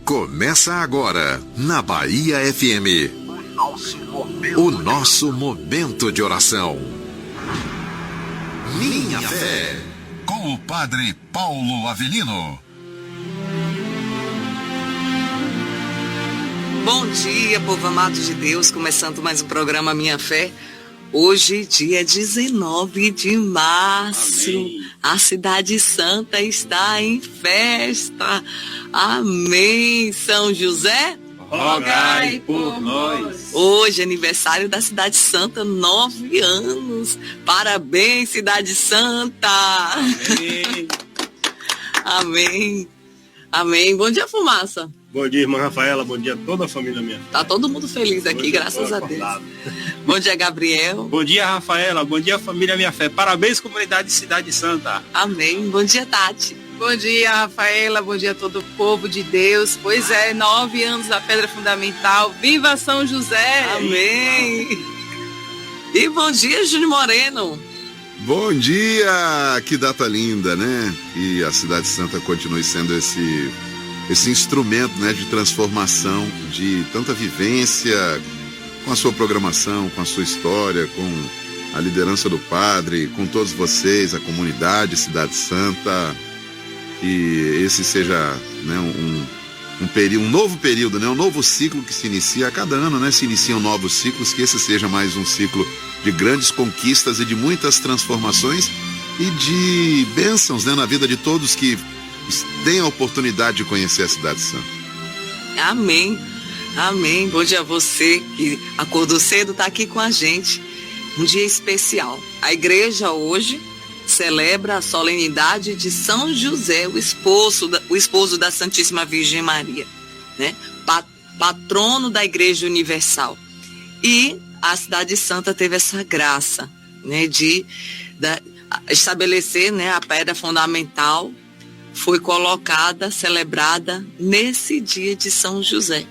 Começa agora, na Bahia FM, o nosso momento de oração. Minha Fé, com o Padre Paulo Avelino. Bom dia, povo amado de Deus, começando mais um programa Minha Fé. Hoje, dia 19 de março, amém. A Cidade Santa está em festa. Amém. São José, rogai por nós. Hoje, aniversário da Cidade Santa, 9 anos. Parabéns, Cidade Santa. Amém. Amém. Amém. Bom dia, Fumaça. Bom dia, irmã Rafaela. Bom dia a toda a família minha. Tá todo mundo feliz aqui, graças a Deus. Bom dia, Gabriel. Bom dia, Rafaela. Bom dia, família Minha Fé. Parabéns, comunidade Cidade Santa. Amém. Bom dia, Tati. Bom dia, Rafaela. Bom dia a todo o povo de Deus. Pois é, 9 anos da Pedra Fundamental. Viva São José. Amém. E bom dia, Júnior Moreno. Bom dia. Que data linda, né? E a Cidade Santa continue sendo esse instrumento, né, de transformação, de tanta vivência, com a sua programação, com a sua história, com a liderança do Padre, com todos vocês, a comunidade Cidade Santa. E esse seja, né, um novo período, né, um novo ciclo que se inicia a cada ano, né, se iniciam novos ciclos, que esse seja mais um ciclo de grandes conquistas e de muitas transformações e de bênçãos, né, na vida de todos que têm a oportunidade de conhecer a Cidade Santa. Amém. Amém. Bom dia a você que acordou cedo, está aqui com a gente. Um dia especial. A igreja hoje celebra a solenidade de São José, o esposo da Santíssima Virgem Maria, né? Patrono da Igreja Universal. E a Cidade Santa teve essa graça, né, de estabelecer, né, a pedra fundamental. Foi colocada, celebrada nesse dia de São José.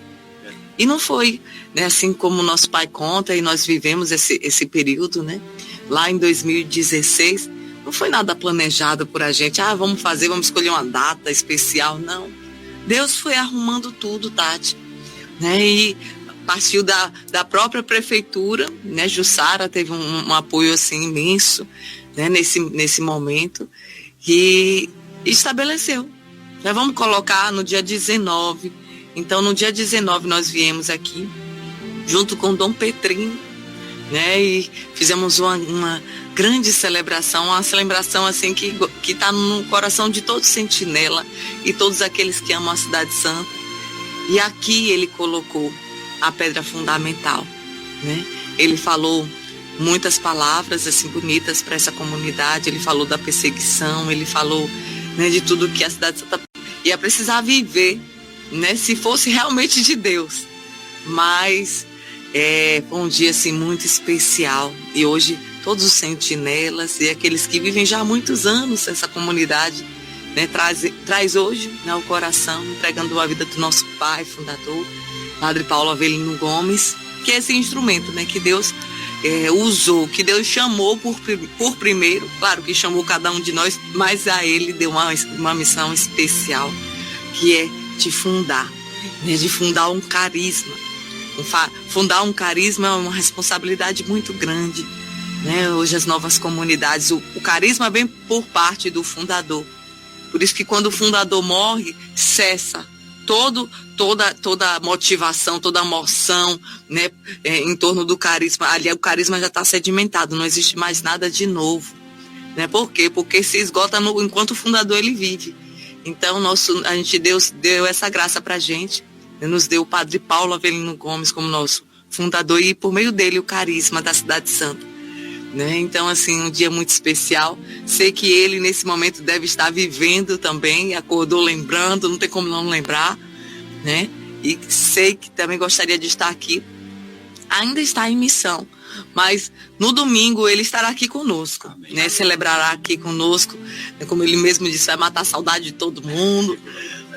E não foi, né, assim como nosso pai conta, e nós vivemos esse período, né? Lá em 2016, não foi nada planejado por a gente. Vamos escolher uma data especial. Não. Deus foi arrumando tudo, Tati. Né? E partiu da própria prefeitura, né? Jussara teve um apoio assim imenso, né, nesse momento. E estabeleceu. Já vamos colocar no dia 19. Então, no dia 19, nós viemos aqui, junto com Dom Petrinho, né? E fizemos uma grande celebração, uma celebração assim que está no coração de todo sentinela e todos aqueles que amam a Cidade Santa. E aqui ele colocou a pedra fundamental, né? Ele falou muitas palavras assim bonitas para essa comunidade. Ele falou da perseguição, ele falou, né, de tudo que a Cidade Santa ia precisar viver, né, se fosse realmente de Deus. Mas foi um dia assim muito especial. E hoje todos os sentinelas e aqueles que vivem já há muitos anos essa comunidade, né, traz hoje, né, o coração, entregando a vida do nosso pai fundador, Padre Paulo Avelino Gomes, que é esse instrumento, né, que Deus usou, que Deus chamou por primeiro. Claro que chamou cada um de nós, mas a ele deu uma missão especial, que é de fundar, né, de fundar um carisma. Fundar um carisma é uma responsabilidade muito grande, né? Hoje as novas comunidades, o carisma vem por parte do fundador. Por isso que quando o fundador morre, cessa toda a motivação, toda a moção, né, em torno do carisma. Ali o carisma já está sedimentado, não existe mais nada de novo, né? Por quê? Porque se esgota enquanto o fundador ele vive. Então Deus deu essa graça para a gente, nos deu o Padre Paulo Avelino Gomes como nosso fundador e por meio dele o carisma da Cidade Santa, né? Então assim, um dia muito especial. Sei que ele nesse momento deve estar vivendo também, acordou lembrando, não tem como não lembrar, né? E sei que também gostaria de estar aqui. Ainda está em missão, mas no domingo ele estará aqui conosco, né? Celebrará aqui conosco, né? Como ele mesmo disse, vai matar a saudade de todo mundo,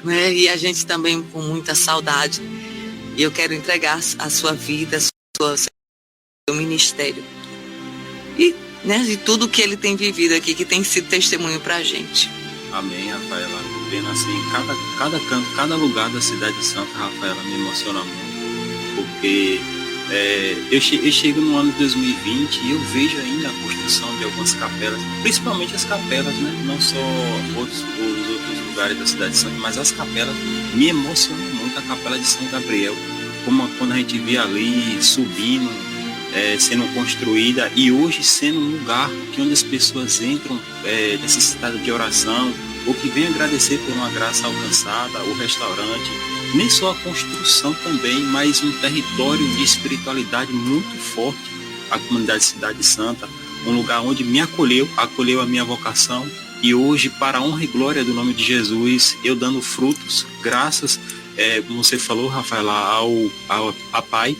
né? E a gente também com muita saudade. E eu quero entregar a sua vida, seu ministério e, né, de tudo que ele tem vivido aqui, que tem sido testemunho para a gente. Amém, Rafaela. vendo assim, cada canto, cada lugar da cidade de Santa Rafaela me emociona muito, porque eu chego no ano de 2020 e eu vejo ainda a construção de algumas capelas, principalmente as capelas, né? Não só os outros lugares da cidade de Santa, mas as capelas me emocionam muito. A capela de São Gabriel, como quando a gente vê ali subindo, sendo construída, e hoje sendo um lugar que onde as pessoas entram necessitadas de oração, ou que vem agradecer por uma graça alcançada, o restaurante, nem só a construção também, mas um território de espiritualidade muito forte, a comunidade Cidade Santa, um lugar onde me acolheu a minha vocação, e hoje, para a honra e glória do nome de Jesus, eu dando frutos, graças, como você falou, Rafaela, ao pai,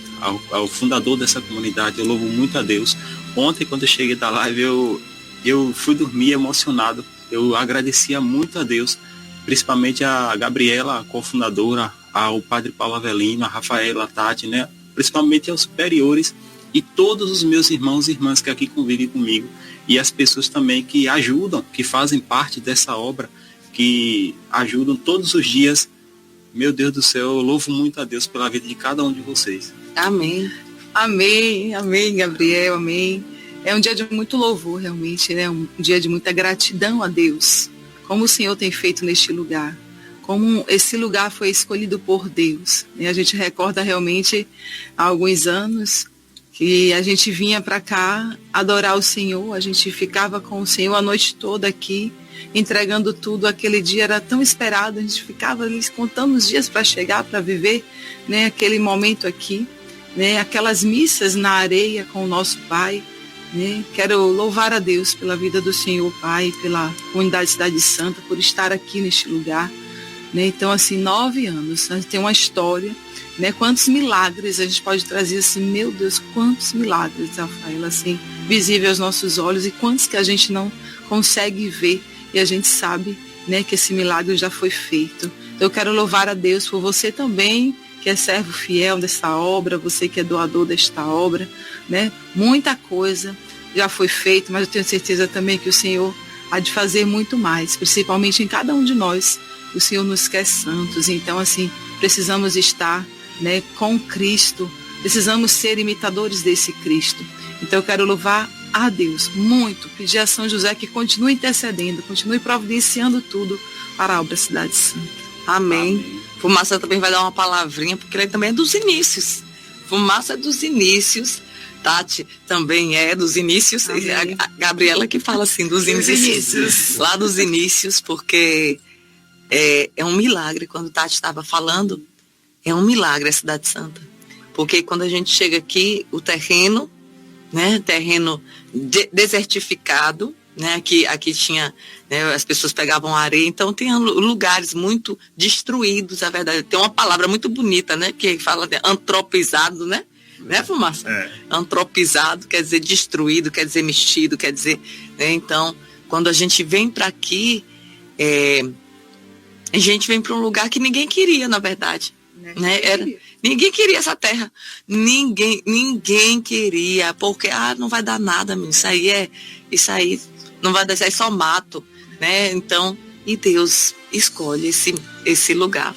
ao fundador dessa comunidade. Eu louvo muito a Deus. Ontem, quando eu cheguei da live, eu fui dormir emocionado. Eu agradecia muito a Deus, principalmente a Gabriela, a cofundadora, ao padre Paulo Avelino, a Rafaela, a Tati, né? Principalmente aos superiores e todos os meus irmãos e irmãs que aqui convivem comigo, e as pessoas também que ajudam, que fazem parte dessa obra, que ajudam todos os dias. Meu Deus do céu, eu louvo muito a Deus pela vida de cada um de vocês. Amém. Amém, amém, Gabriel, amém. É um dia de muito louvor, realmente, né? Um dia de muita gratidão a Deus. Como o Senhor tem feito neste lugar. Como esse lugar foi escolhido por Deus. E a gente recorda realmente há alguns anos que a gente vinha para cá adorar o Senhor, a gente ficava com o Senhor a noite toda aqui, entregando tudo. Aquele dia era tão esperado, a gente ficava ali contando os dias para chegar, para viver, né, aquele momento aqui, né, aquelas missas na areia com o nosso Pai, né. Quero louvar a Deus pela vida do Senhor, Pai, pela comunidade Cidade Santa, por estar aqui neste lugar, né. Então, assim, 9 anos, a gente tem uma história, né, quantos milagres a gente pode trazer, assim, meu Deus, quantos milagres, Rafaela, assim, visível aos nossos olhos, e quantos que a gente não consegue ver, e a gente sabe, né, que esse milagre já foi feito. Então, eu quero louvar a Deus por você também, que é servo fiel desta obra, você que é doador desta obra, né? Muita coisa já foi feita, mas eu tenho certeza também que o Senhor há de fazer muito mais, principalmente em cada um de nós. O Senhor nos quer santos, então, assim, precisamos estar, né, com Cristo, precisamos ser imitadores desse Cristo. Então, eu quero louvar a Deus muito, pedir a São José que continue intercedendo, continue providenciando tudo para a obra Cidade Santa. Amém. Amém. Fumaça também vai dar uma palavrinha, porque ele também é dos inícios. Fumaça é dos inícios. Tati também é dos inícios. A Gabriela que fala assim, dos inícios. Lá dos inícios, porque é um milagre. Quando Tati estava falando, é um milagre a Cidade Santa. Porque quando a gente chega aqui, o terreno, né, terreno desertificado, né, aqui tinha, né, as pessoas pegavam areia, então tem lugares muito destruídos, a verdade. Tem uma palavra muito bonita, né, que fala de antropizado, né, Fumaça? Antropizado quer dizer destruído, quer dizer mexido, quer dizer, né, então, quando a gente vem para aqui, a gente vem para um lugar que ninguém queria, na verdade, né, ninguém queria essa terra, ninguém queria, porque, não vai dar nada, menino, isso aí não vai dar, isso aí só mato, né, então, e Deus escolhe esse lugar,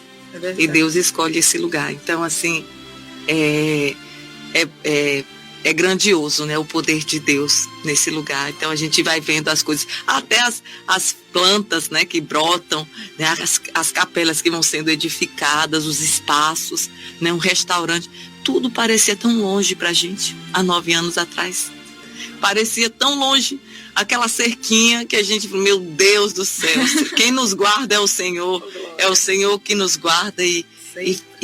e Deus escolhe esse lugar, então, assim, é grandioso, né, o poder de Deus nesse lugar. Então a gente vai vendo as coisas, até as plantas, né, que brotam, né, as capelas que vão sendo edificadas, os espaços, né, um restaurante, tudo parecia tão longe pra gente há 9 anos atrás. Parecia tão longe, aquela cerquinha que a gente, meu Deus do céu, quem nos guarda é o Senhor que nos guarda e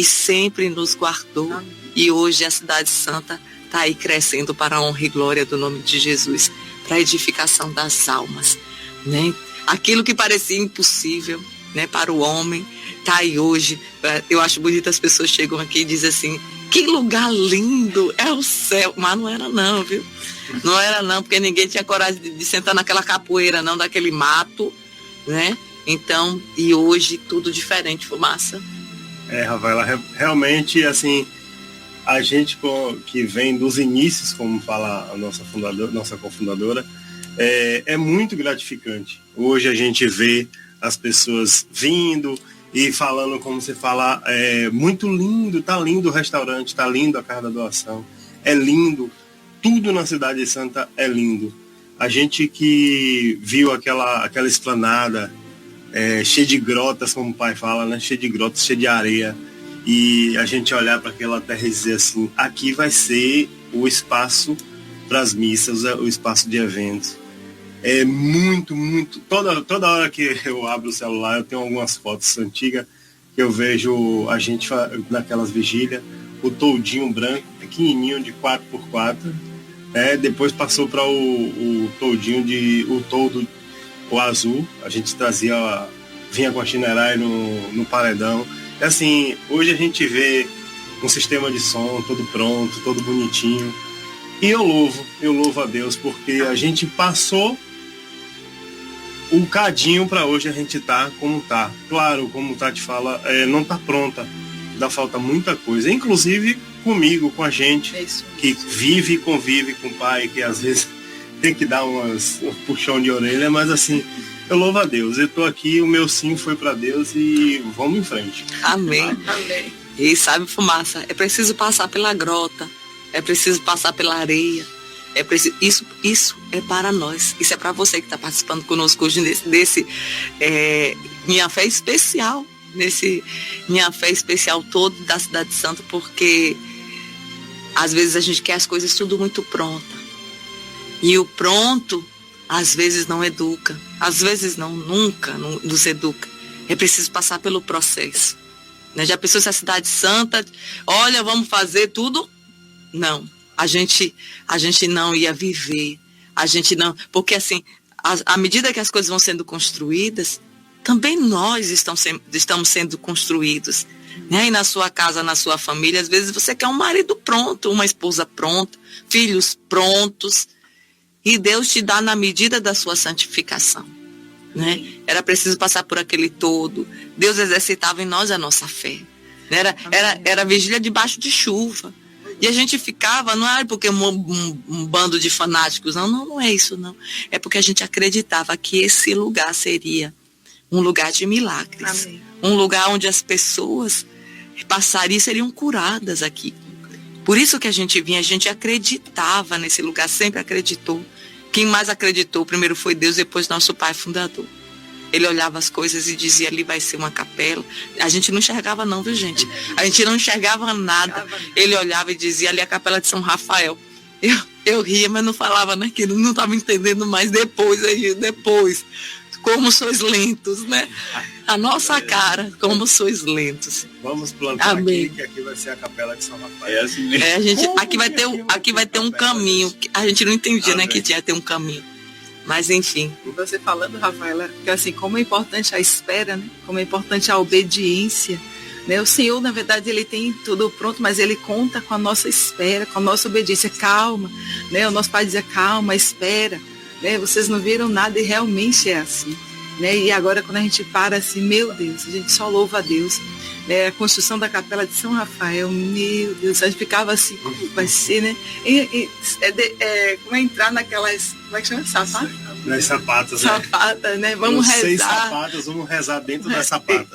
sempre nos guardou. Amém. E hoje a Cidade Santa está aí crescendo para a honra e glória do nome de Jesus, para a edificação das almas, né? Aquilo que parecia impossível, né, para o homem, está aí hoje. Eu acho bonito, as pessoas chegam aqui e dizem assim, que lugar lindo, é o céu, mas não era não, viu? Não era não, porque ninguém tinha coragem de sentar naquela capoeira não, daquele mato, né? Então, e hoje tudo diferente, Fumaça. Rafaela, realmente, assim, a gente que vem dos inícios, como fala a nossa cofundadora, é muito gratificante. Hoje a gente vê as pessoas vindo e falando, como você fala, muito lindo, tá lindo o restaurante, tá lindo a casa da doação, é lindo, tudo na Cidade Santa é lindo. A gente que viu aquela esplanada cheia de grotas, como o pai fala, né? Cheia de grotas, cheia de areia, e a gente olhar para aquela terra e dizer assim, aqui vai ser o espaço para as missas, o espaço de eventos. É muito, toda hora que eu abro o celular, eu tenho algumas fotos antigas que eu vejo a gente naquelas vigílias, o toldinho branco, pequenininho, de 4x4, depois passou para o toldinho o toldo, o azul, a gente vinha com a Chinerai no paredão. É assim, hoje a gente vê um sistema de som todo pronto, todo bonitinho, e eu louvo a Deus, porque a gente passou o cadinho para hoje a gente tá como tá. Claro, como o Tati fala, não tá pronta, ainda falta muita coisa, inclusive comigo, com a gente, que vive e convive com o pai, que às vezes tem que dar um puxão de orelha, mas assim, eu louvo a Deus, eu tô aqui, o meu sim foi para Deus e vamos em frente. Amém. Amém. E sabe, Fumaça, é preciso passar pela grota, é preciso passar pela areia, é preciso, isso é para nós, isso é para você que está participando conosco hoje desse Minha Fé Especial, nesse Minha Fé Especial todo da Cidade Santa, porque às vezes a gente quer as coisas tudo muito pronta, e o pronto às vezes não educa, às vezes nunca nos educa. É preciso passar pelo processo, né? Já pensou se a Cidade Santa, olha, vamos fazer tudo? Não, a gente não ia viver, a gente não, porque assim, à medida que as coisas vão sendo construídas, também nós estamos sendo construídos, né? E na sua casa, na sua família, às vezes você quer um marido pronto, uma esposa pronta, filhos prontos, e Deus te dá na medida da sua santificação, né? Era preciso passar por aquele todo. Deus exercitava em nós a nossa fé, né? Era vigília debaixo de chuva. E a gente ficava, não era porque um bando de fanáticos, não é isso, não. É porque a gente acreditava que esse lugar seria um lugar de milagres. Amém. Um lugar onde as pessoas passariam e seriam curadas aqui. Por isso que a gente vinha, a gente acreditava nesse lugar, sempre acreditou. Quem mais acreditou primeiro foi Deus, depois nosso pai fundador. Ele olhava as coisas e dizia, ali vai ser uma capela. A gente não enxergava não, viu, gente? A gente não enxergava nada. Ele olhava e dizia, ali é a capela de São Rafael. Eu ria, mas não falava naquilo, não estava entendendo mais depois. Como sois lentos, né? A nossa cara, como sois lentos. Vamos plantar. Amém. Aqui, que aqui vai ser a capela de São Rafael. Aqui vai ter um caminho. A gente não entendia, né, que tinha ter um caminho. Mas enfim. E você falando, Rafaela, que assim, como é importante a espera, né? Como é importante a obediência, né? O Senhor, na verdade, ele tem tudo pronto, mas ele conta com a nossa espera, com a nossa obediência. Calma, né? O nosso pai dizia, calma, espera, né? Vocês não viram nada e realmente é assim, né? E agora quando a gente para assim, meu Deus, a gente só louva a Deus, né? A construção da capela de São Rafael, meu Deus, a gente ficava assim, como vai ser, né? Como é entrar naquelas, como é que chama? Sapata? Nas sapatas, Sapata, né? Vamos rezar. 6 sapatas, vamos rezar dentro das sapatas.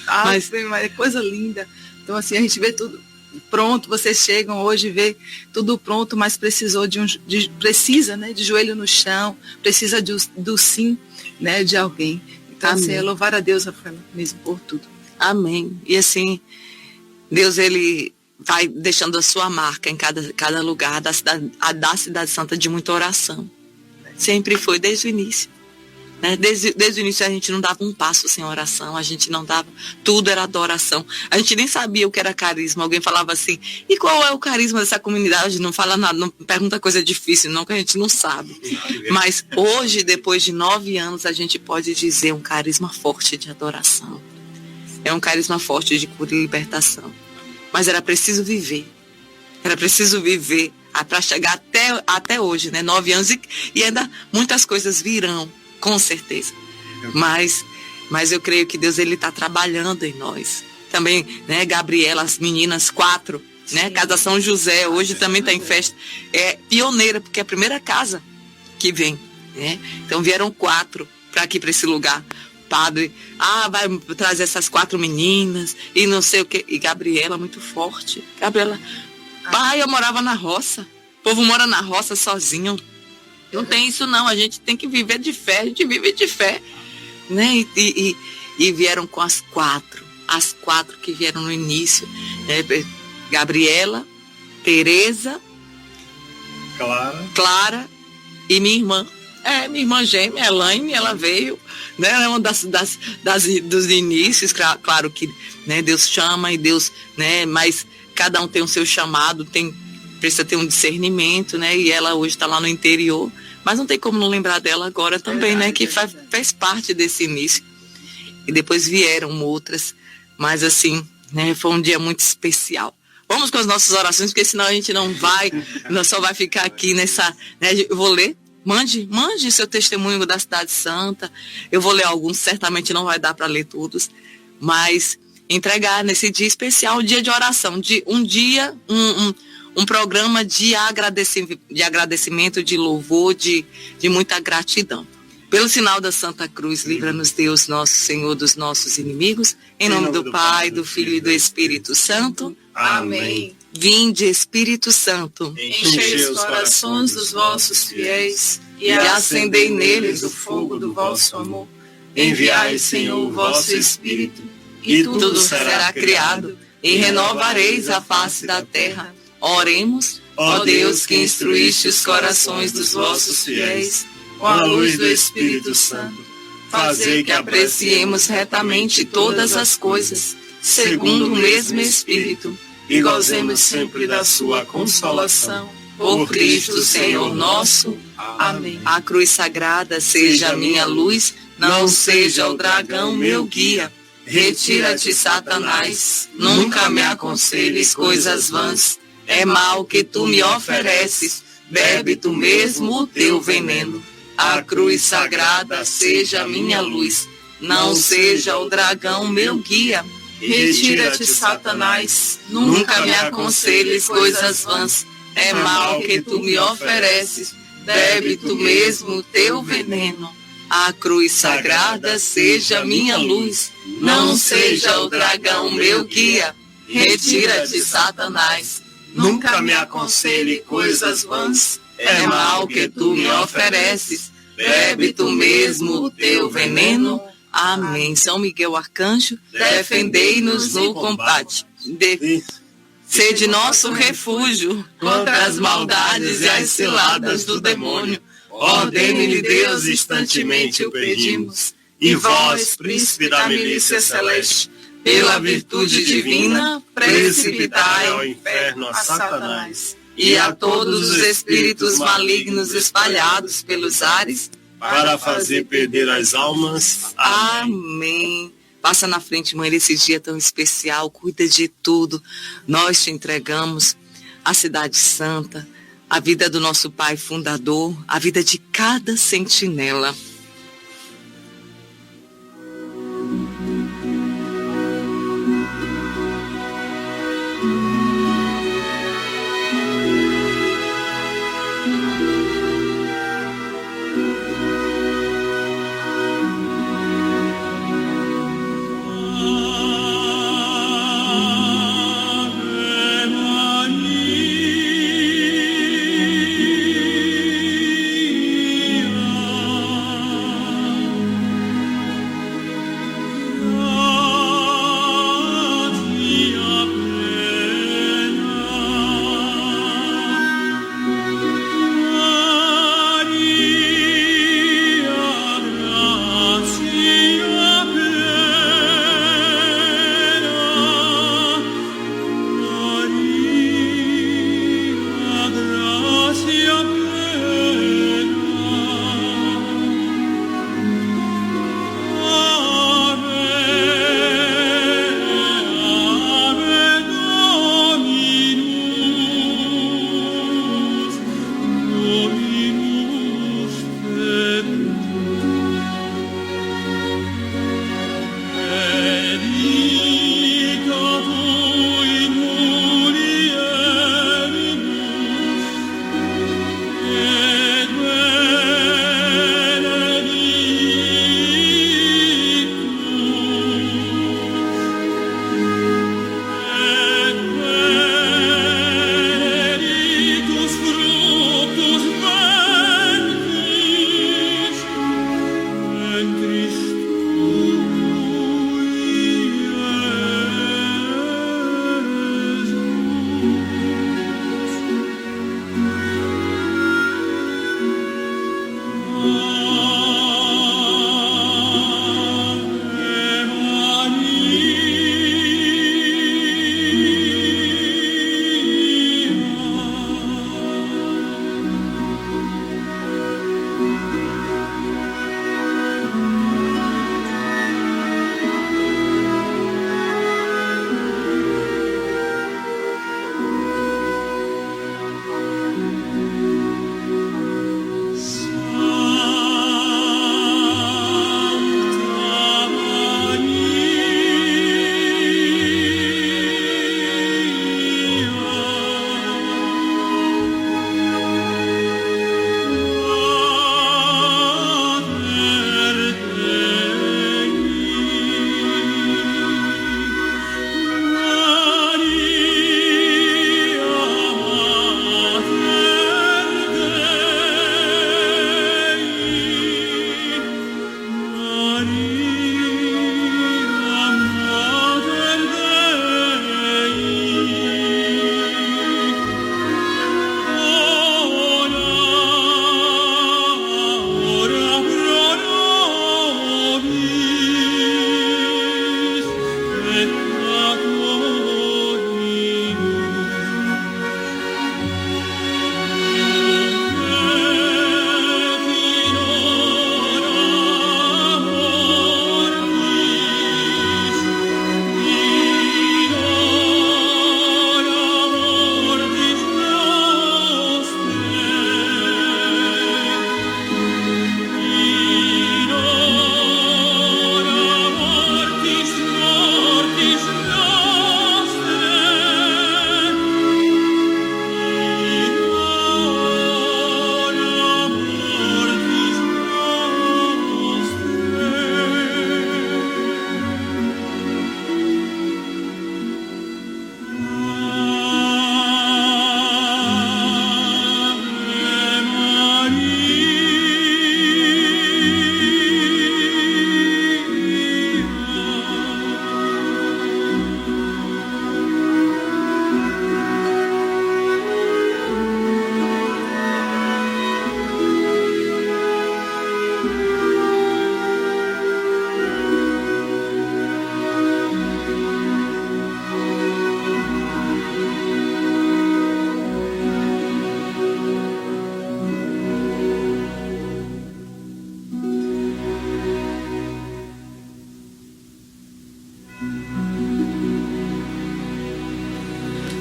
Mas é coisa linda. Então assim, a gente vê tudo pronto, vocês chegam hoje e vê tudo pronto, mas precisa, né, de joelho no chão, precisa do sim, né, de alguém. Então assim, é louvar a Deus, Rafaela, mesmo por tudo. Amém. E assim, Deus, ele vai deixando a sua marca em cada lugar da Cidade Santa de muita oração. Sempre foi, desde o início. Né? Desde o início a gente não dava um passo sem oração, a gente não dava, tudo era adoração. A gente nem sabia o que era carisma. Alguém falava assim, e qual é o carisma dessa comunidade? Não fala nada, não pergunta coisa difícil, não, que a gente não sabe. Mas hoje, depois de 9 anos, a gente pode dizer um carisma forte de adoração. É um carisma forte de cura e libertação. Mas era preciso viver. Era preciso viver para chegar até hoje, né? 9 anos e ainda muitas coisas virão, com certeza. Mas eu creio que Deus, ele está trabalhando em nós. Também, né, Gabriela, as meninas 4, né? Casa São José, hoje também está em festa. É pioneira, porque é a primeira casa que vem, né? Então vieram 4 para aqui, para esse lugar. padre, vai trazer essas 4 meninas e não sei o que. E Gabriela, muito forte. Gabriela, pai, eu morava na roça. O povo mora na roça sozinho. Não tem isso não, a gente tem que viver de fé, a gente vive de fé. Né? E vieram com as 4 que vieram no início. Gabriela, Tereza, Clara e minha irmã. Minha irmã gêmea, Elaine, ela veio, né? É uma dos inícios, claro que, né, Deus chama e Deus, né, mas cada um tem o seu chamado, precisa ter um discernimento, né? E ela hoje está lá no interior, mas não tem como não lembrar dela agora também, né? Que fez parte desse início. E depois vieram outras, mas assim, né? Foi um dia muito especial. Vamos com as nossas orações, porque senão a gente não só vai ficar aqui nessa, né? Eu vou ler. Mande seu testemunho da Cidade Santa. Eu vou ler alguns, certamente não vai dar para ler todos, mas entregar nesse dia especial, um dia de oração, um programa de agradecimento, de louvor, de muita gratidão. Pelo sinal da Santa Cruz, livra-nos Deus, nosso Senhor, dos nossos inimigos. Em nome do Pai, do Filho e do Espírito Santo. Amém. Vinde, Espírito Santo, Enchei os corações dos vossos fiéis e acendei neles o fogo do vosso amor. Enviai, Senhor, o vosso Espírito, e tudo será criado, e renovareis a face da terra. Oremos, ó Deus, que instruíste os corações dos vossos fiéis com a luz do Espírito Santo. Fazei que apreciemos retamente todas as coisas, segundo o mesmo Espírito, e gozemos sempre da sua consolação. Por Cristo, Senhor nosso. Amém. A cruz sagrada seja a minha luz, não seja o dragão meu guia. Retira-te, Satanás, nunca me aconselhes coisas vãs. É mal que tu me ofereces, bebe tu mesmo o teu veneno. A cruz sagrada seja a minha luz, não seja o dragão meu guia. Retira-te, Satanás, Nunca me aconselhes coisas vãs. É mal que tu me ofereces, bebe tu mesmo o teu veneno. A cruz sagrada seja minha luz, não seja o dragão meu guia. Retira-te, Satanás, Nunca me aconselhe coisas vãs. é mal que tu me ofereces, bebe tu mesmo o teu veneno. Amém. São Miguel Arcanjo, defendei-nos no combate. Sede nosso refúgio contra as maldades e as ciladas do demônio. Ordene-lhe Deus instantemente o pedimos. E vós, príncipe da milícia celeste, Pela virtude divina, precipitai ao inferno a Satanás e a todos os espíritos malignos espalhados pelos ares. para fazer perder as almas. Amém. Passa na frente, mãe, desse dia tão especial, cuida de tudo. Nós te entregamos a Cidade Santa, a vida do nosso Pai fundador, a vida de cada sentinela.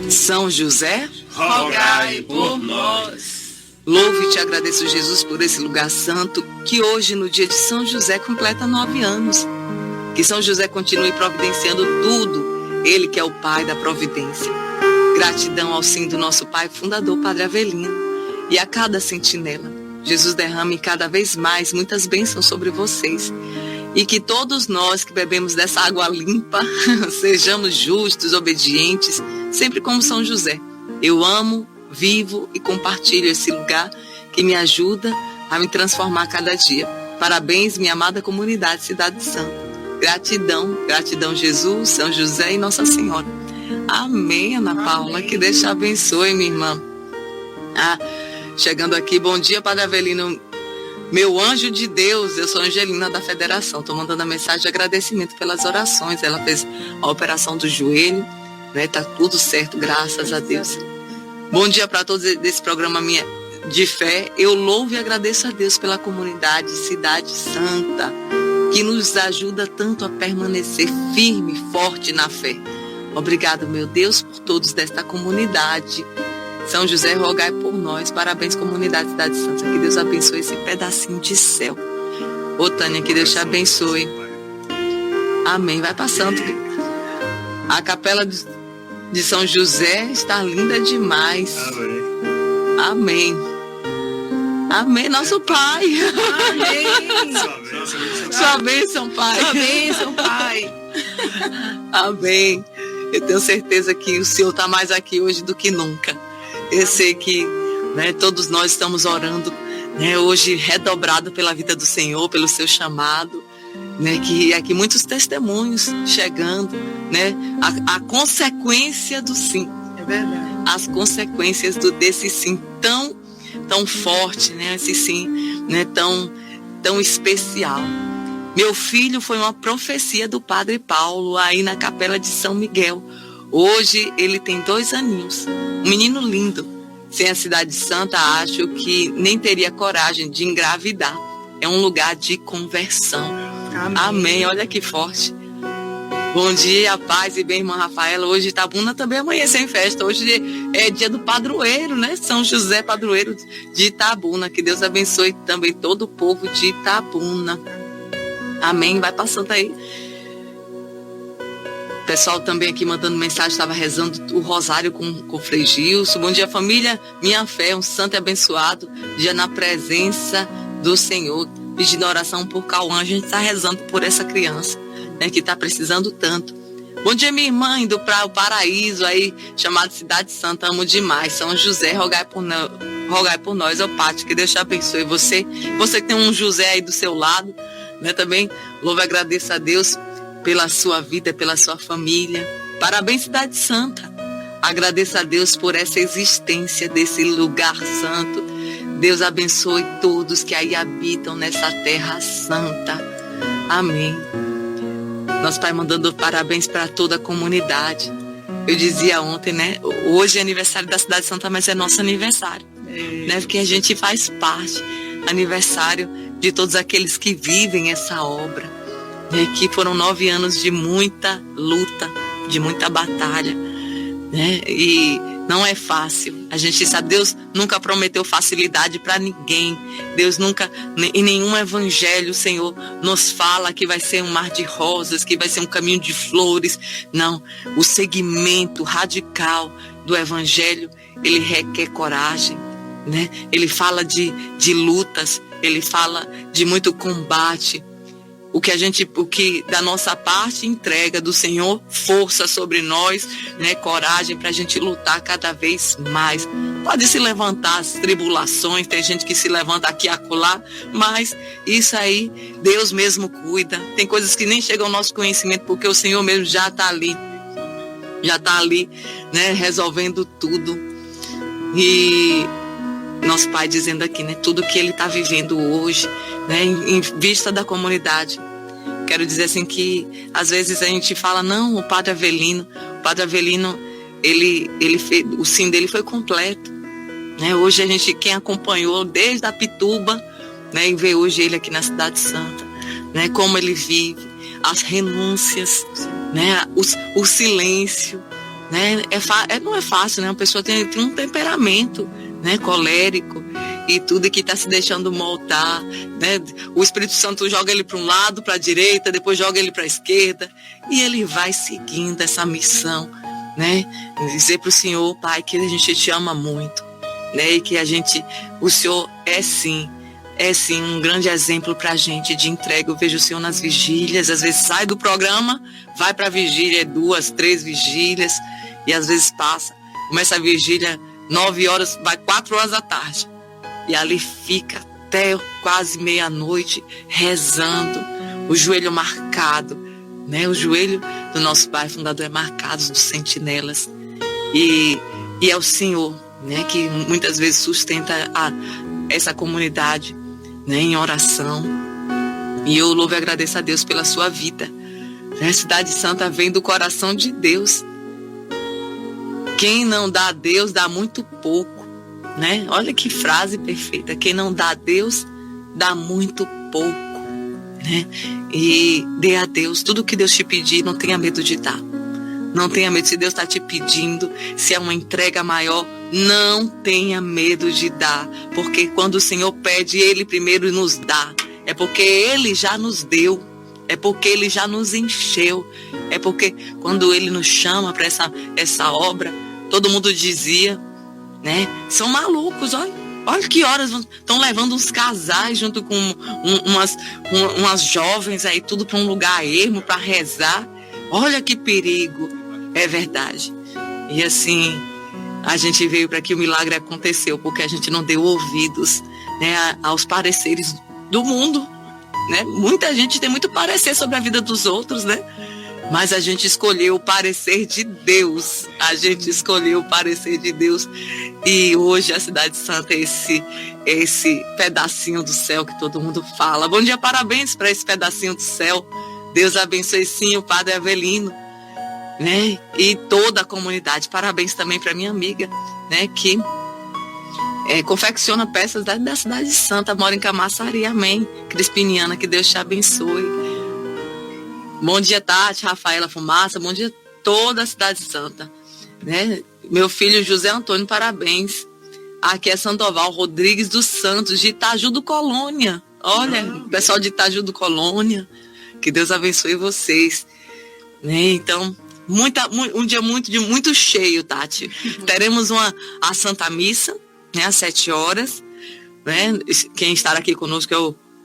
São José, rogai por nós. louvo e te agradeço, Jesus, por esse lugar santo, que hoje, no dia de São José, completa 9 anos. Que São José continue providenciando tudo, ele que é o Pai da providência. Gratidão ao sim do nosso Pai fundador, Padre Avelino, e a cada sentinela. Jesus derrame cada vez mais muitas bênçãos sobre vocês. E que todos nós que bebemos dessa água limpa, sejamos justos, obedientes, sempre como São José. Eu amo, vivo e compartilho esse lugar que me ajuda a me transformar cada dia. Parabéns, minha amada comunidade Cidade Santa. Gratidão, gratidão Jesus, São José e Nossa Senhora. Amém, Ana Paula, que Deus te abençoe, minha irmã. Chegando aqui, bom dia, Padre Avelino, meu anjo de Deus. Eu sou Angelina da Federação, estou mandando a mensagem de agradecimento pelas orações. Ela fez a operação do joelho, né? Tá tudo certo, graças a Deus. Bom dia para todos desse programa minha de fé. Eu louvo e agradeço a Deus pela comunidade Cidade Santa, que nos ajuda tanto a permanecer firme e forte na fé. Obrigado, meu Deus, por todos desta comunidade. São José, rogai por nós. Parabéns, comunidade Cidade Santa. Que Deus abençoe esse pedacinho de céu. Ô, Tânia, que Deus te abençoe. Amém. Vai passando. A capela de São José está linda demais. Amém. Amém, nosso Pai. Amém. Sua bênção, Pai. Sua bênção, Pai. Amém. Eu tenho certeza que o Senhor está mais aqui hoje do que nunca. Eu sei que, né, todos nós estamos orando, né, hoje redobrado pela vida do Senhor, pelo seu chamado, né, que aqui muitos testemunhos chegando, né, a consequência do sim. É verdade. As consequências desse sim tão forte, né, esse sim, né, tão especial. Meu filho foi uma profecia do Padre Paulo aí na Capela de São Miguel. Hoje ele tem 2 aninhos, um menino lindo. Sem a Cidade Santa, acho que nem teria coragem de engravidar. É um lugar de conversão. Amém. Amém. Olha que forte. Bom dia, paz e bem, irmã Rafaela. Hoje Itabuna também amanheceu em festa. Hoje é dia do padroeiro, né? São José, padroeiro de Itabuna. Que Deus abençoe também todo o povo de Itabuna. Amém. Vai passando aí. Pessoal também aqui mandando mensagem, estava rezando o rosário com o Frei Gilson. Bom dia, família. Minha fé, um santo e abençoado dia na presença do Senhor. Pedindo oração por Cauã. A gente está rezando por essa criança, né, que está precisando tanto. Bom dia, minha irmã, indo para o paraíso aí, chamado Cidade Santa. Amo demais. São José, rogai por nós, ó Pátio, que Deus te abençoe. Você que tem um José aí do seu lado, né, também louvo e agradeço a Deus pela sua vida, pela sua família. Parabéns, Cidade Santa. Agradeço a Deus por essa existência desse lugar santo. Deus abençoe todos que aí habitam nessa terra santa. Amém. Nosso Pai mandando parabéns para toda a comunidade. Eu dizia ontem, né? Hoje é aniversário da Cidade Santa, mas é nosso aniversário, né? Porque a gente faz parte. Aniversário de todos aqueles que vivem essa obra. Que foram 9 anos de muita luta, de muita batalha, né? E não é fácil. A gente sabe, Deus nunca prometeu facilidade para ninguém. Deus nunca, em nenhum evangelho, o Senhor nos fala que vai ser um mar de rosas, que vai ser um caminho de flores. Não, o segmento radical do evangelho, ele requer coragem, né? Ele fala de lutas, ele fala de muito combate. O que da nossa parte entrega do Senhor, força sobre nós, né, coragem para a gente lutar cada vez mais. Pode se levantar as tribulações, tem gente que se levanta aqui e acolá, mas isso aí Deus mesmo cuida. Tem coisas que nem chegam ao nosso conhecimento, porque o Senhor mesmo já está ali, né, resolvendo tudo. E nosso Pai dizendo aqui, né, tudo que Ele está vivendo hoje, né, em vista da comunidade. Quero dizer assim que às vezes a gente fala, não, o Padre Avelino, ele fez, o sim dele foi completo, né? Hoje quem acompanhou desde a Pituba, né, e vê hoje ele aqui na Cidade Santa, né, como ele vive, as renúncias, né, o silêncio, né? Não é fácil, né? Uma pessoa tem um temperamento, né? Colérico e tudo, e que está se deixando moldar, né? O Espírito Santo joga ele para um lado, para a direita, depois joga ele para a esquerda, e ele vai seguindo essa missão, né? Dizer para o Senhor, Pai, que a gente te ama muito, né? E que o Senhor é sim um grande exemplo para a gente de entrega. Eu vejo o Senhor nas vigílias, às vezes sai do programa, vai para a vigília, 2, 3 vigílias, e às vezes começa a vigília 9 horas, vai 4 horas da tarde, e ali fica até quase meia-noite rezando, o joelho marcado, né? O joelho do nosso Pai Fundador é marcado dos sentinelas, e é o Senhor, né, que muitas vezes sustenta essa comunidade, né, em oração. E eu louvo e agradeço a Deus pela sua vida. A Cidade Santa vem do coração de Deus. Quem não dá a Deus dá muito pouco, né? Olha que frase perfeita. Quem não dá a Deus dá muito pouco, né? E dê a Deus tudo que Deus te pedir, não tenha medo de dar. Não tenha medo. Se Deus está te pedindo, se é uma entrega maior, não tenha medo de dar, porque quando o Senhor pede, Ele primeiro nos dá. É porque Ele já nos deu, é porque Ele já nos encheu, é porque quando Ele nos chama para essa obra, todo mundo dizia, né? São malucos, olha que horas estão levando uns casais junto com umas jovens aí, tudo para um lugar ermo, para rezar. Olha que perigo. É verdade. E assim, a gente veio para que o milagre aconteceu, porque a gente não deu ouvidos, né, aos pareceres do mundo, né? Muita gente tem muito parecer sobre a vida dos outros, né? Mas a gente escolheu o parecer de Deus. A gente escolheu o parecer de Deus. E hoje a Cidade Santa é esse pedacinho do céu que todo mundo fala. Bom dia, parabéns para esse pedacinho do céu. Deus abençoe sim o Padre Avelino, né? E toda a comunidade. Parabéns também para minha amiga, né? Que confecciona peças da Cidade Santa, mora em Camaçari. Amém. Crispiniana, que Deus te abençoe. Bom dia, Tati, Rafaela Fumaça, bom dia toda a Cidade Santa, né? Meu filho José Antônio, parabéns. Aqui é Sandoval Rodrigues dos Santos, de Itaju do Colônia. Olha, pessoal de Itaju do Colônia, que Deus abençoe vocês, né? Então, um dia muito cheio, Tati. Teremos a Santa Missa, né, às 7 horas, né? Quem estará aqui conosco é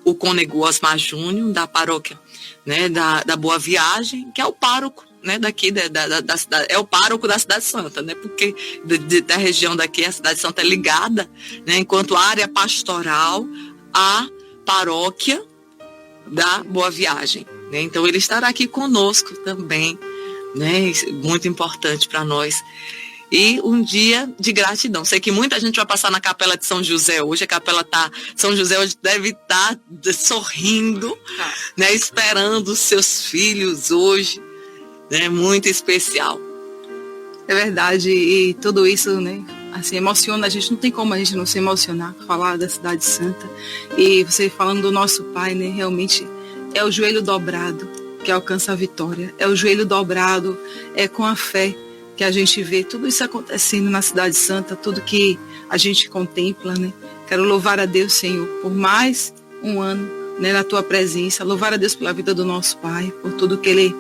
o Cônego Osmar Júnior, da paróquia, né, da Boa Viagem, que é o pároco, né, daqui da cidade, é o pároco da Cidade Santa, né, porque da região daqui a Cidade Santa é ligada, né, enquanto área pastoral à paróquia da Boa Viagem, né? Então ele estará aqui conosco também, né, muito importante para nós. E um dia de gratidão. Sei que muita gente vai passar na Capela de São José hoje. A Capela São José hoje deve estar sorrindo, né, esperando os seus filhos hoje, né, muito especial. É verdade, e tudo isso, né, assim, emociona a gente. Não tem como a gente não se emocionar, falar da Cidade Santa. E você falando do nosso Pai, né, realmente é o joelho dobrado que alcança a vitória. É o joelho dobrado, é com a fé que a gente vê tudo isso acontecendo na Cidade Santa, tudo que a gente contempla, né? Quero louvar a Deus, Senhor, por mais um ano, né, na tua presença. Louvar a Deus pela vida do nosso Pai, por tudo que Ele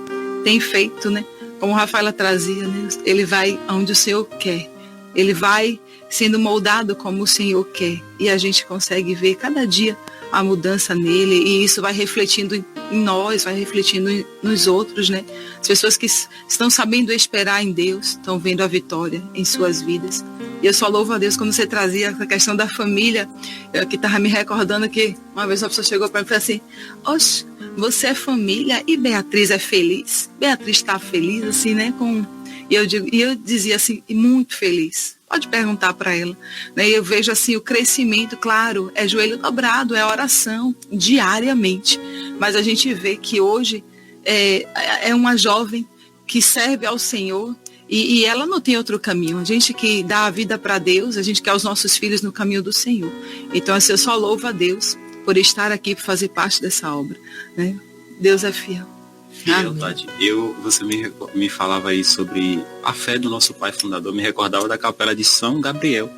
tem feito, né? Como a Rafaela trazia, né? Ele vai onde o Senhor quer. Ele vai sendo moldado como o Senhor quer. E a gente consegue ver cada dia a mudança nele, e isso vai refletindo em nós, vai refletindo nos outros, né? As pessoas que estão sabendo esperar em Deus, estão vendo a vitória em suas vidas. E eu só louvo a Deus quando você trazia essa questão da família, que estava me recordando que uma vez uma pessoa chegou para mim e falou assim: oxe, você é família e Beatriz é feliz? Beatriz está feliz, assim, né? E eu dizia assim, muito feliz. Pode perguntar para ela, né? E eu vejo assim o crescimento, claro, é joelho dobrado, é oração diariamente. Mas a gente vê que hoje é uma jovem que serve ao Senhor, e ela não tem outro caminho. A gente que dá a vida para Deus, a gente quer os nossos filhos no caminho do Senhor. Então assim, eu só louvo a Deus por estar aqui, por fazer parte dessa obra, né? Deus é fiel. Fiel, Tati. Você me falava aí sobre a fé do nosso pai fundador, me recordava da capela de São Gabriel.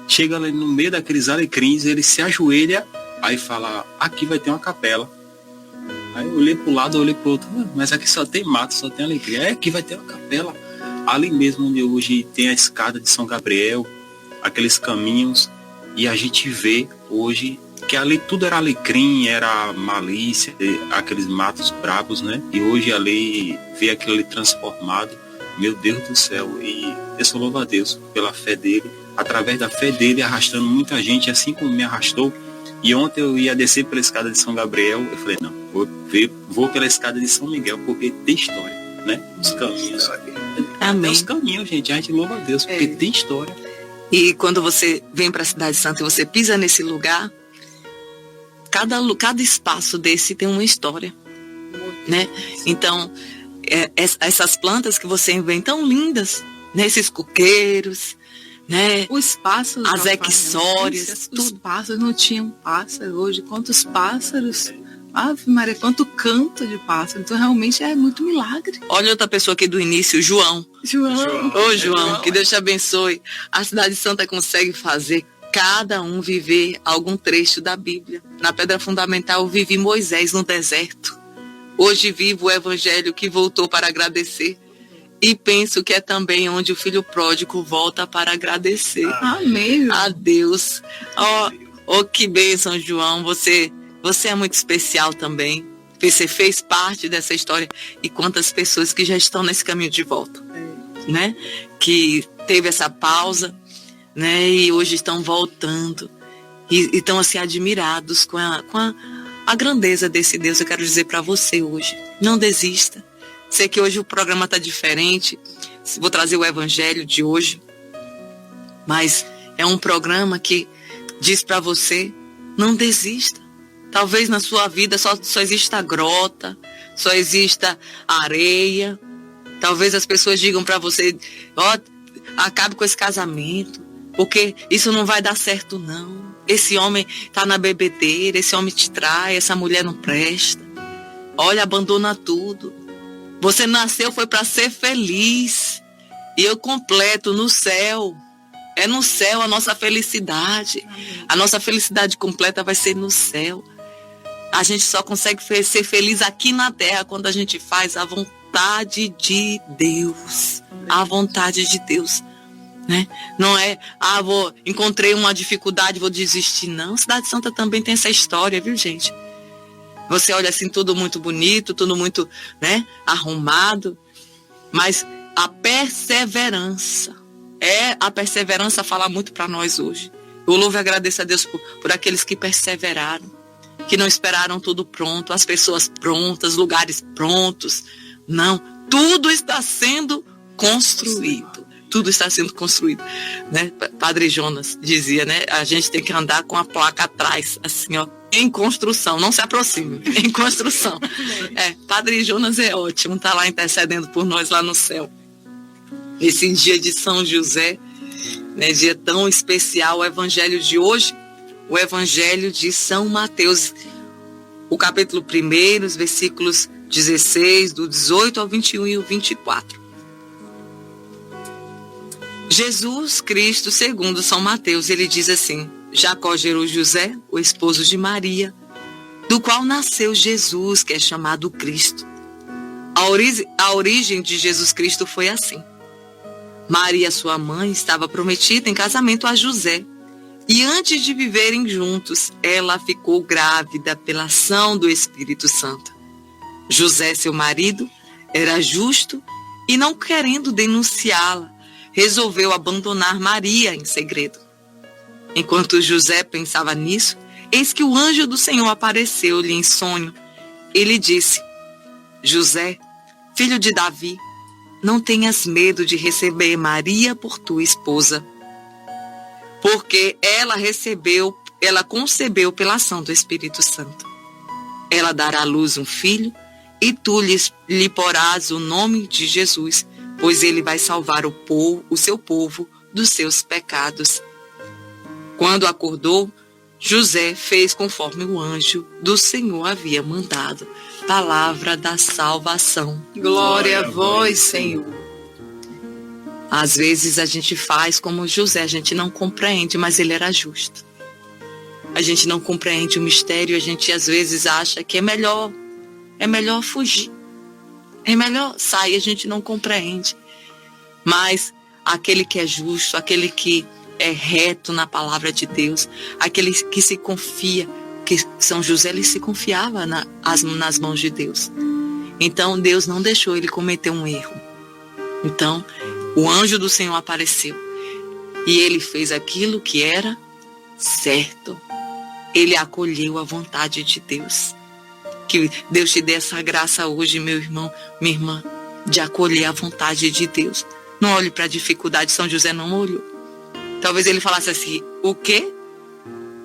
Chega ali no meio daqueles alecrins, ele se ajoelha, aí fala, aqui vai ter uma capela. Aí eu olhei pro lado, eu olhei pro outro, mas aqui só tem mato, só tem alecrim. Aqui vai ter uma capela. Ali mesmo onde hoje tem a escada de São Gabriel, aqueles caminhos, e a gente vê hoje que ali tudo era alecrim, era malícia, aqueles matos bravos, né? E hoje ali vê aquilo ali transformado, meu Deus do céu. E eu só louvo a Deus pela fé dele, através da fé dele arrastando muita gente, assim como me arrastou. E ontem eu ia descer pela escada de São Gabriel, eu falei, não, vou pela escada de São Miguel, porque tem história, né? Os caminhos. Amém. Os caminhos, gente, a gente louva a Deus, porque tem história. E quando você vem para a Cidade Santa e você pisa nesse lugar, cada espaço desse tem uma história, né? Então, essas plantas que você vê tão lindas, né? Esses coqueiros, né? Os pássaros, as equissórias, os pássaros não tinham pássaro hoje. Quantos pássaros? Ave Maria, quanto canto de pássaro. Então realmente é muito milagre. Olha outra pessoa aqui do início, João. Ô João, que Deus te abençoe. A Cidade Santa consegue fazer cada um viver algum trecho da Bíblia. Na Pedra Fundamental eu vivi Moisés no deserto. Hoje vivo o Evangelho que voltou para agradecer. E penso que é também onde o filho pródigo volta para agradecer. Amém. A Deus. Oh, que bênção, João. Você é muito especial também. Você fez parte dessa história. E quantas pessoas que já estão nesse caminho de volta, né? Que teve essa pausa, né? E hoje estão voltando. E estão assim admirados com a grandeza desse Deus. Eu quero dizer para você hoje, não desista. Sei que hoje o programa está diferente. Vou trazer o Evangelho de hoje. Mas é um programa que diz para você, não desista. Talvez na sua vida só exista grota, só exista areia. Talvez as pessoas digam para você, acabe com esse casamento, porque isso não vai dar certo não. Esse homem tá na bebedeira, esse homem te trai, essa mulher não presta. Olha, abandona tudo. Você nasceu foi para ser feliz. E eu completo no céu. É no céu a nossa felicidade. A nossa felicidade completa vai ser no céu. A gente só consegue ser feliz aqui na terra quando a gente faz a vontade de Deus. A vontade de Deus, né? Não é, encontrei uma dificuldade, vou desistir. Não, Cidade Santa também tem essa história, viu, gente? Você olha assim, tudo muito bonito, tudo muito, né, arrumado. Mas a perseverança fala muito para nós hoje. Eu louvo e agradeço a Deus por aqueles que perseveraram, que não esperaram tudo pronto, as pessoas prontas, lugares prontos. Não, tudo está sendo construído. Tudo está sendo construído, né? Padre Jonas dizia, né? A gente tem que andar com a placa atrás, assim, ó, em construção, não se aproxime, em construção. Padre Jonas é ótimo, tá lá intercedendo por nós lá no céu. Esse dia de São José, né? Dia tão especial, o Evangelho de hoje, o Evangelho de São Mateus, o capítulo 1, os versículos 16, do 18 ao 21 e o 24. Jesus Cristo, segundo São Mateus, ele diz assim: Jacó gerou José, o esposo de Maria, do qual nasceu Jesus, que é chamado Cristo. A origem de Jesus Cristo foi assim. Maria, sua mãe, estava prometida em casamento a José. E antes de viverem juntos, ela ficou grávida pela ação do Espírito Santo. José, seu marido, era justo e, não querendo denunciá-la, resolveu abandonar Maria em segredo. Enquanto José pensava nisso, eis que o anjo do Senhor apareceu-lhe em sonho. Ele disse: José, filho de Davi, não tenhas medo de receber Maria por tua esposa, porque ela concebeu pela ação do Espírito Santo. Ela dará à luz um filho, e tu lhe porás o nome de Jesus, pois ele vai salvar o seu povo dos seus pecados. Quando acordou, José fez conforme o anjo do Senhor havia mandado. Palavra da salvação. Glória a vós, Senhor. Às vezes a gente faz como José, a gente não compreende, mas ele era justo. A gente não compreende o mistério, a gente às vezes acha que é melhor fugir. É melhor sair, a gente não compreende. Mas aquele que é justo, aquele que é reto na palavra de Deus, aquele que se confia, que São José, ele se confiava nas mãos de Deus. Então Deus não deixou ele cometer um erro. Então o anjo do Senhor apareceu e ele fez aquilo que era certo. Ele acolheu a vontade de Deus. Que Deus te dê essa graça hoje, meu irmão, minha irmã, de acolher a vontade de Deus. Não olhe para a dificuldade. São José não olhou. Talvez ele falasse assim: o quê?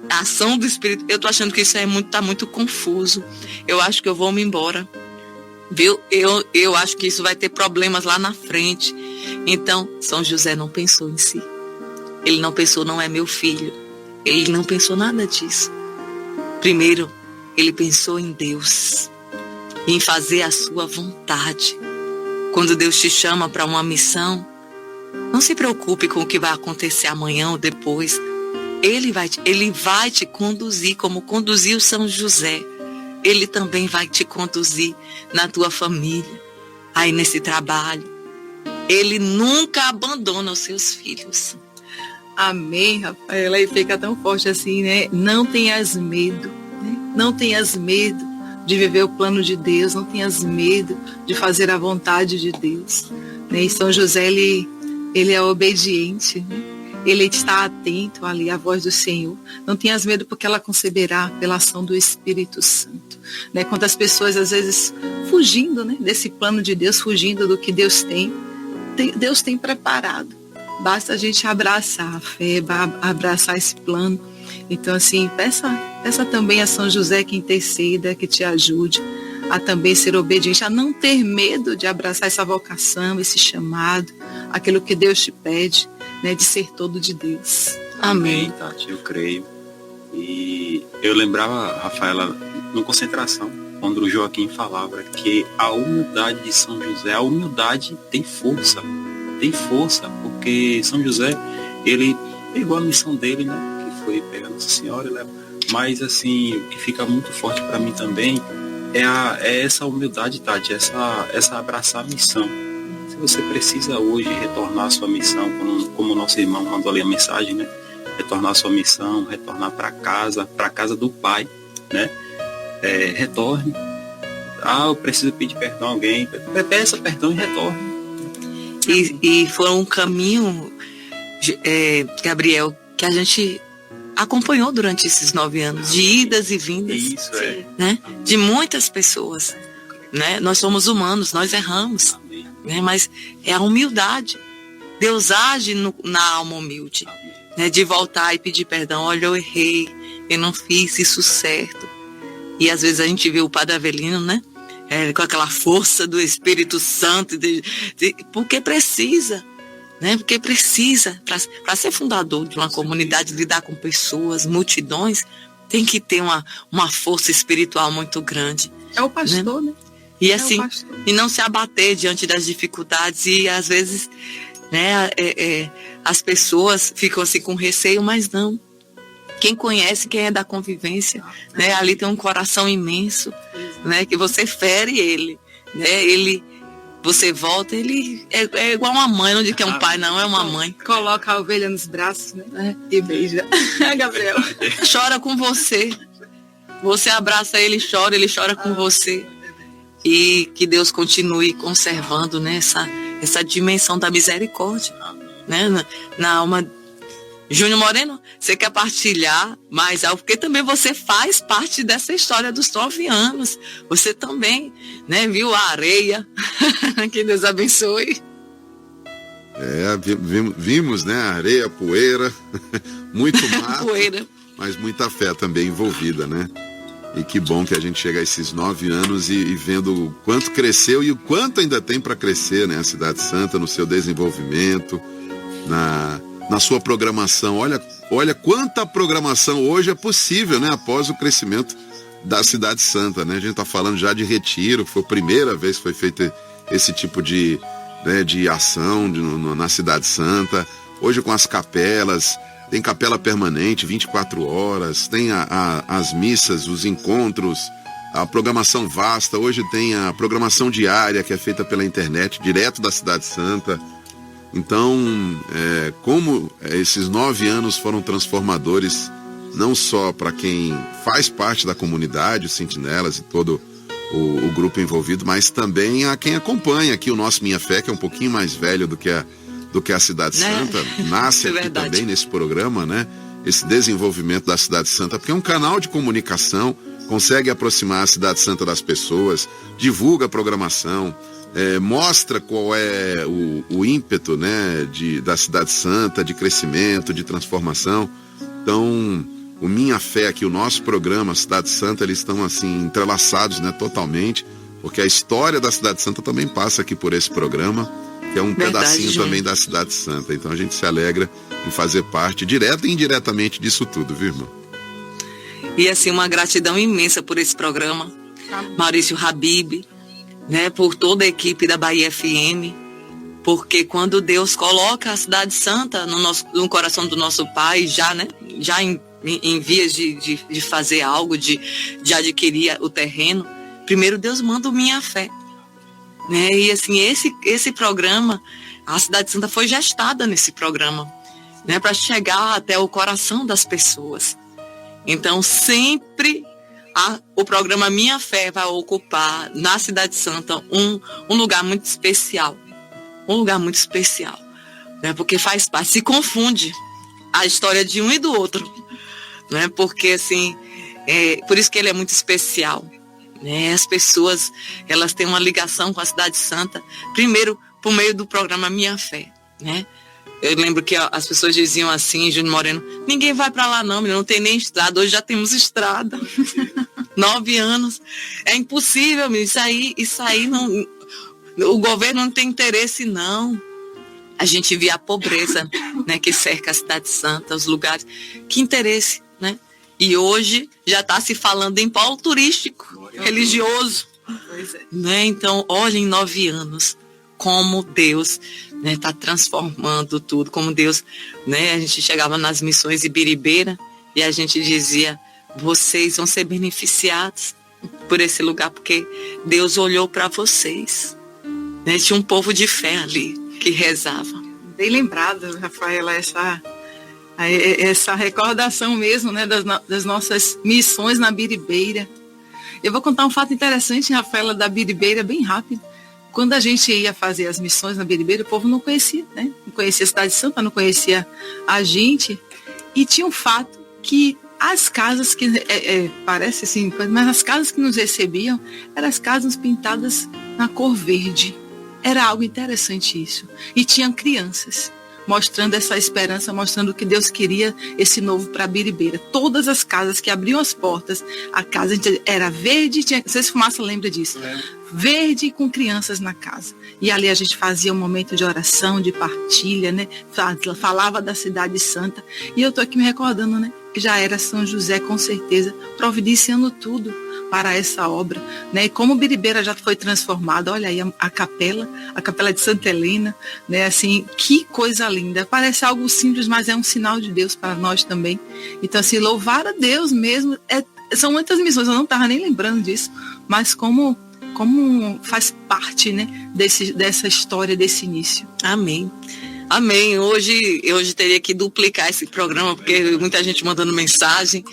A ação do Espírito. Eu tô achando que isso tá muito confuso. Eu acho que eu vou me embora. Viu? Eu acho que isso vai ter problemas lá na frente. Então, São José não pensou em si. Ele não pensou, não é meu filho. Ele não pensou nada disso. Primeiro, ele pensou em Deus, em fazer a sua vontade. Quando Deus te chama para uma missão, não se preocupe com o que vai acontecer amanhã ou depois. Ele vai te conduzir como conduziu São José. Ele também vai te conduzir na tua família, aí nesse trabalho. Ele nunca abandona os seus filhos. Amém, Rafaela. E fica tão forte assim, né? Não tenhas medo, né? Não tenhas medo de viver o plano de Deus. Não tenhas medo de fazer a vontade de Deus, né? E São José, ele é obediente, né? Ele está atento ali à voz do Senhor. Não tenhas medo, porque ela conceberá pela ação do Espírito Santo, né? Quantas pessoas às vezes fugindo, né, desse plano de Deus, fugindo do que Deus tem preparado. Basta a gente abraçar a fé, abraçar esse plano. Então, assim, peça também a São José que interceda, que te ajude a também ser obediente, a não ter medo de abraçar essa vocação, esse chamado, aquilo que Deus te pede, né, de ser todo de Deus. Amém, Tati, eu creio. E eu lembrava, Rafaela, na concentração, quando o Joaquim falava que a humildade de São José, a humildade tem força, porque São José, ele pegou a missão dele, né, que foi pegar Nossa Senhora e levar. Mas, assim, o que fica muito forte para mim também é essa humildade, Tati, essa abraçar a missão. Se você precisa hoje retornar a sua missão, como o nosso irmão mandou ali a mensagem, né? Retornar a sua missão, retornar para casa do Pai, né? Retorne. Eu preciso pedir perdão a alguém. Peça perdão e retorne. E foi um caminho, Gabriel, que a gente acompanhou durante esses 9 anos, de idas e vindas. Isso, né? De muitas pessoas, né? Nós somos humanos, nós erramos, né? Mas é a humildade. Deus age na alma humilde, né? De voltar e pedir perdão. Olha, eu errei, eu não fiz isso certo. E às vezes a gente vê o Padre Avelino, né? Com aquela força do Espírito Santo, porque precisa, né? Porque precisa, para ser fundador de uma comunidade, lidar com pessoas, multidões, tem que ter uma força espiritual muito grande. É o pastor, né? E assim, e não se abater diante das dificuldades. E às vezes, né, as pessoas ficam assim com receio, mas não. Quem conhece, quem é da convivência, né, ali tem um coração imenso, né, que você fere ele, né, você volta, ele é igual uma mãe, não diz que é um pai, não, é uma mãe. Coloca a ovelha nos braços, né, e beija. Gabriel. Chora com você. Você abraça ele e chora com você. E que Deus continue conservando, né, essa dimensão da misericórdia, né, na alma. Júnior Moreno, você quer partilhar mais algo? Porque também você faz parte dessa história dos 9 anos. Você também, né, viu a areia. Que Deus abençoe. Vimos, né, areia, poeira, muito mato, poeira. Mas muita fé também envolvida, né? E que bom que a gente chega a esses 9 anos e vendo o quanto cresceu e o quanto ainda tem para crescer, né? A Cidade Santa no seu desenvolvimento, na sua programação. Olha quanta programação hoje é possível, né? Após o crescimento da Cidade Santa, né? A gente está falando já de retiro, foi a primeira vez que foi feito esse tipo de ação na Cidade Santa. Hoje com as capelas, tem capela permanente, 24 horas, tem as missas, os encontros, a programação vasta. Hoje tem a programação diária que é feita pela internet, direto da Cidade Santa. Então, como esses 9 anos foram transformadores, não só para quem faz parte da comunidade, os sentinelas e todo o grupo envolvido, mas também a quem acompanha aqui o nosso Minha Fé, que é um pouquinho mais velho do que a Cidade Santa, nasce aqui também nesse programa, né? Esse desenvolvimento da Cidade Santa, porque é um canal de comunicação, consegue aproximar a Cidade Santa das pessoas, divulga a programação, mostra qual é o ímpeto, né, da Cidade Santa, de crescimento, de transformação. Então, o Minha Fé aqui, o nosso programa, a Cidade Santa, eles estão assim entrelaçados, né, totalmente, porque a história da Cidade Santa também passa aqui por esse programa, que é um pedacinho também da Cidade Santa. Então a gente se alegra em fazer parte, direta e indiretamente, disso tudo, viu, irmão? E assim, uma gratidão imensa por esse programa, Maurício Habib, né, por toda a equipe da Bahia FM, porque quando Deus coloca a Cidade Santa no coração do nosso Pai, já em vias de fazer algo, de adquirir o terreno, primeiro Deus manda o Minha Fé, né? E assim, esse programa, a Cidade Santa foi gestada nesse programa, né, para chegar até o coração das pessoas. Então, sempre o programa Minha Fé vai ocupar na Cidade Santa um lugar muito especial. Um lugar muito especial, né? Porque faz parte, se confunde a história de um e do outro, né? Porque assim, por isso que ele é muito especial, né? As pessoas, elas têm uma ligação com a Cidade Santa, primeiro por meio do programa Minha Fé, né? Eu lembro que as pessoas diziam assim, Júnior Moreno, ninguém vai para lá não, não tem nem estrada, hoje já temos estrada. 9 anos, é impossível, isso aí não, o governo não tem interesse não. A gente via a pobreza, né, que cerca a Cidade Santa, os lugares, que interesse, né? E hoje já está se falando em polo turístico, religioso, né? Então, olha, em 9 anos, como Deus está, né, transformando tudo, como Deus, né, a gente chegava nas missões de Biribeira e a gente dizia, vocês vão ser beneficiados por esse lugar, porque Deus olhou para vocês, né? Tinha um povo de fé ali que rezava. Bem lembrado, Rafaela, essa recordação mesmo, né, das nossas missões na Biribeira. Eu vou contar um fato interessante, Rafaela, da Biribeira, bem rápido. Quando a gente ia fazer as missões na Biribeira, o povo não conhecia, né? Não conhecia a Cidade Santa, não conhecia a gente. E tinha um fato que as casas que, parece assim, mas as casas que nos recebiam eram as casas pintadas na cor verde. Era algo interessante isso. E tinham crianças, mostrando essa esperança, mostrando que Deus queria esse novo para Biribeira. Todas as casas que abriam as portas, a casa era verde, não sei se Fumaça lembra disso. Verde com crianças na casa. E ali a gente fazia um momento de oração, de partilha, né? Falava da Cidade Santa. E eu tô aqui me recordando, né? Que já era São José, com certeza, providenciando tudo para essa obra, né? E como Biribeira já foi transformada, olha aí a capela de Santa Helena, né? Assim, que coisa linda. Parece algo simples, mas é um sinal de Deus para nós também. Então, assim, louvar a Deus mesmo. São muitas missões, eu não estava nem lembrando disso, mas como faz parte, né, dessa história, desse início. Amém. Amém. Hoje teria que duplicar esse programa, porque muita gente mandando mensagem,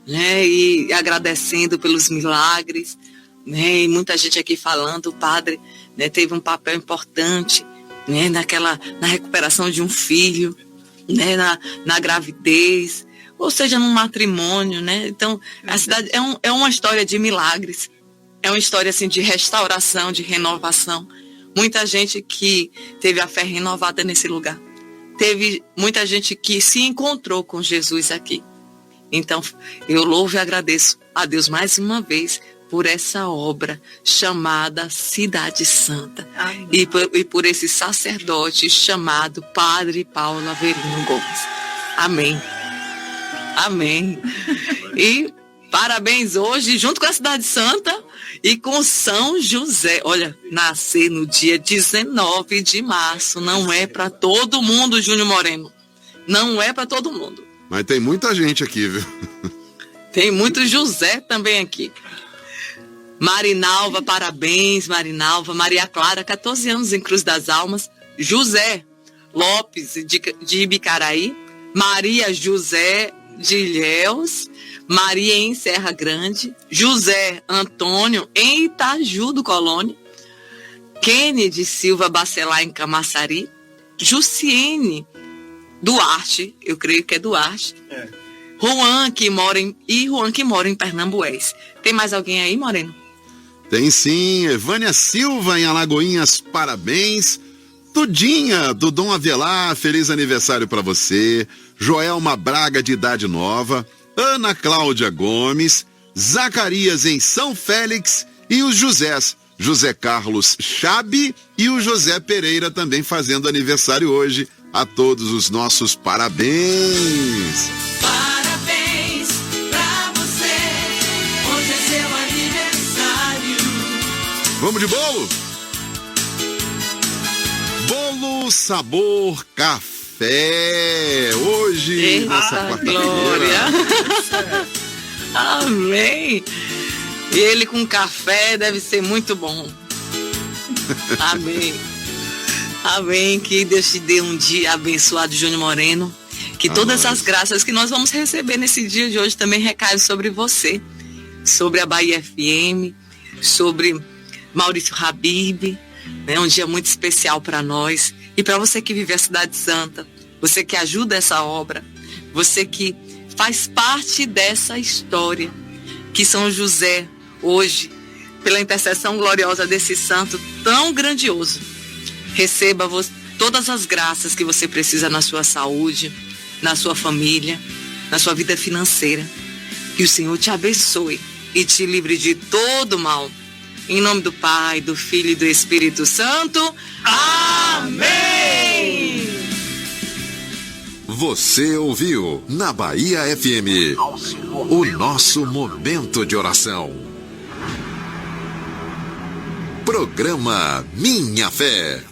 né, e agradecendo pelos milagres, né, e muita gente aqui falando, o padre, né, teve um papel importante, né, na recuperação de um filho, né, na gravidez, ou seja, no matrimônio, né. Então, a cidade é uma história de milagres. É uma história assim de restauração, de renovação. Muita gente que teve a fé renovada nesse lugar. Teve muita gente que se encontrou com Jesus aqui. Então, eu louvo e agradeço a Deus mais uma vez por essa obra chamada Cidade Santa. Amém. E por esse sacerdote chamado Padre Paulo Averino Gomes. Amém. Amém. E parabéns hoje, junto com a Cidade Santa e com São José. Olha, nascer no dia 19 de março não é para todo mundo, Júnior Moreno. Não é para todo mundo. Mas tem muita gente aqui, viu? Tem muito José também aqui. Marinalva, parabéns, Marinalva. Maria Clara, 14 anos em Cruz das Almas. José Lopes, de Ibicaraí. Maria José de Ilhéus. Maria em Serra Grande. José Antônio em Itaju do Colônia. Kennedy Silva Bacelar em Camaçari. Jussiene Duarte, eu creio que é Duarte. Juan que mora em Pernambués. Tem mais alguém aí, Moreno? Tem sim, Evânia Silva em Alagoinhas, parabéns. Tudinha, do Dom Avelar, feliz aniversário para você. Joelma Braga, de Idade Nova. Ana Cláudia Gomes. Zacarias em São Félix. E os Josés, José Carlos Chabe e o José Pereira também fazendo aniversário hoje. A todos os nossos parabéns. Parabéns pra você, hoje é seu aniversário. Vamos de bolo? Bolo sabor café. Hoje, Eita, nessa quarta-feira. glória. Amém. Ele com café deve ser muito bom. Amém. Amém. Que Deus te dê um dia abençoado, Júnior Moreno. Que todas as graças que nós vamos receber nesse dia de hoje também recaiam sobre você, sobre a Bahia FM, sobre Maurício Habib, né? Um dia muito especial para nós e para você que vive a Cidade Santa, você que ajuda essa obra, você que faz parte dessa história, que São José hoje, pela intercessão gloriosa desse santo tão grandioso, receba todas as graças que você precisa na sua saúde, na sua família, na sua vida financeira. Que o Senhor te abençoe e te livre de todo mal. Em nome do Pai, do Filho e do Espírito Santo. Amém! Você ouviu na Bahia FM o nosso momento de oração. Programa Minha Fé.